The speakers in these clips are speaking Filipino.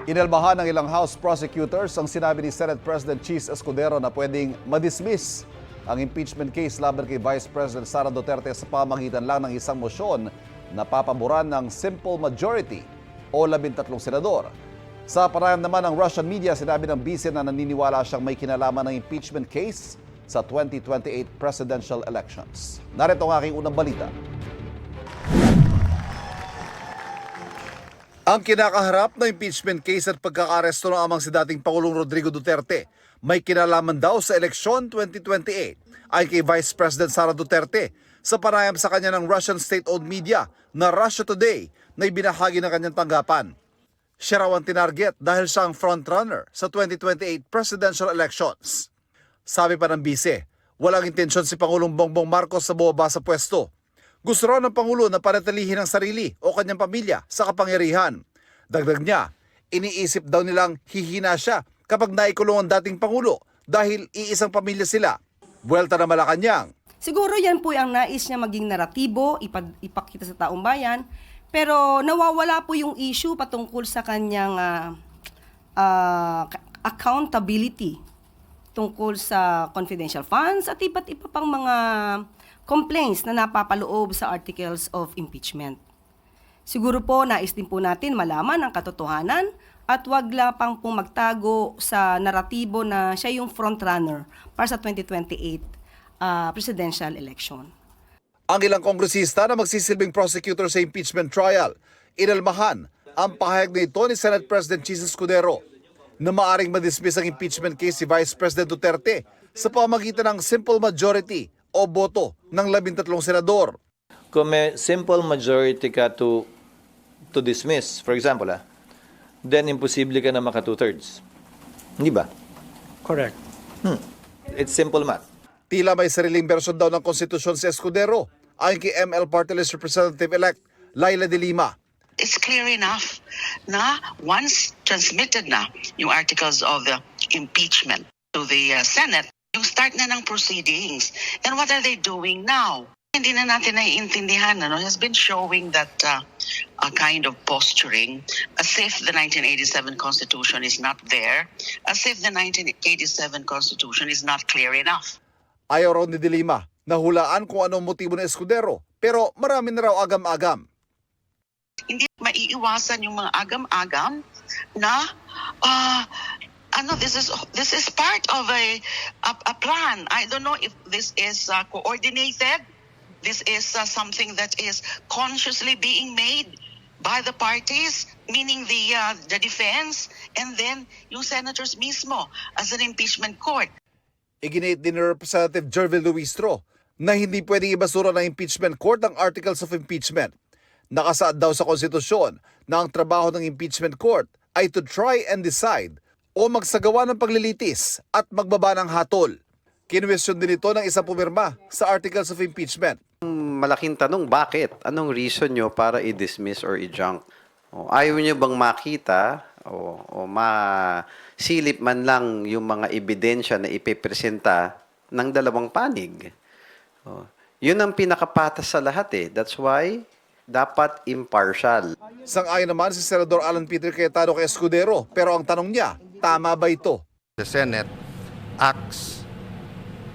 Inalmahan ng ilang House prosecutors ang sinabi ni Senate President Cheese Escudero na pwedeng madismiss ang impeachment case laban kay Vice President Sara Duterte sa pamamagitan lang ng isang mosyon na papaboran ng simple majority o 13 senador. Sa panayam naman ng Russian media, sinabi ng vice na naniniwala siyang may kinalaman ng impeachment case sa 2028 presidential elections. Narito ang aking unang balita. Ang kinakaharap na impeachment case at pagkakaresto ng amang si dating Pangulong Rodrigo Duterte may kinalaman daw sa eleksyon 2028 ay kay Vice President Sara Duterte sa panayam sa kanya ng Russian state-owned media na Russia Today na ibinahagi ng kanyang tanggapan. Siya raw ang tinarget dahil siya ang frontrunner sa 2028 presidential elections. Sabi pa ng bise, walang intensyon si Pangulong Bongbong Marcos sa bumaba sa pwesto. Gusto raw ng Pangulo na panatilihin ang sarili o kanyang pamilya sa kapangyarihan. Dagdag niya, iniisip daw nilang hihina siya kapag naikulong ang dating Pangulo dahil iisang pamilya sila. Buwelta na Malacanang. Siguro yan po ang nais niya maging naratibo, ipakita sa taong bayan, pero nawawala po yung issue patungkol sa kanyang accountability tungkol sa confidential funds at iba't iba pang mga complaints na napapaloob sa articles of impeachment. Siguro po nais din po natin malaman ang katotohanan at wag lapang pong magtago sa naratibo na siya yung frontrunner para sa 2028 presidential election. Ang ilang kongresista na magsisilbing prosecutor sa impeachment trial, inalmahan ang pahayag na ito ni Senate President Cheese Escudero na maaring madismiss ang impeachment case si Vice President Duterte sa pamamagitan ng simple majority o boto ng 13 senador. Kung may simple majority ka to dismiss, for example, then imposible ka na maka 2/3. Hindi ba? Correct. It's simple math. Tila may sariling bersyon daw ng konstitusyon si Escudero ayon kay ML Party List Representative-elect Laila de Lima. It's clear enough na once transmitted na yung articles of the impeachment to the Senate, yung start na ng proceedings. And what are they doing now? Hindi na natin naiintindihan. Has been showing that a kind of posturing as if the 1987 Constitution is not there, as if the 1987 Constitution is not clear enough. Ayaw raw ni de Lima na hulaan kung anong motibo ng Escudero, pero marami na raw agam-agam. Hindi maiiwasan yung mga agam-agam na this is part of a plan. I don't know if this is coordinated. This is something that is consciously being made by the parties, meaning the defense, and then yung senators mismo as an impeachment court. Iginit din ni Representative Jervil Luistro na hindi pwedeng ibasura ng impeachment court ang articles of impeachment. Nakasaad daw sa konstitusyon na ang trabaho ng impeachment court ay to try and decide o magsagawa ng paglilitis at magbaba ng hatol. Kinwestiyon din ito ng isang pumirma sa articles of impeachment. Malaking tanong, bakit? Anong reason nyo para i-dismiss or i-junk? Ayaw nyo bang makita o masilip man lang yung mga ebidensya na ipipresenta ng dalawang panig? Yun ang pinakapatas sa lahat . That's why dapat impartial. Sang-ayon naman si Senador Alan Peter Cayetano kay Escudero, pero ang tanong niya, tama ba ito? The Senate acts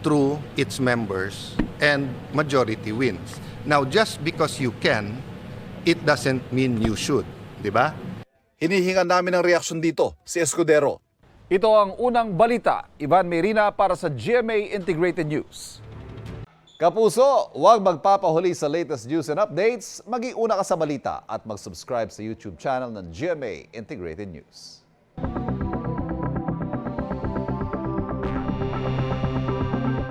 through its members and majority wins. Now, just because you can, it doesn't mean you should. Di ba? Hinihingan namin ng reaksyon dito si Escudero. Ito ang unang balita. Ivan Merina para sa GMA Integrated News. Kapuso, huwag magpapahuli sa latest news and updates. Mag-iuna ka sa balita at mag-subscribe sa YouTube channel ng GMA Integrated News.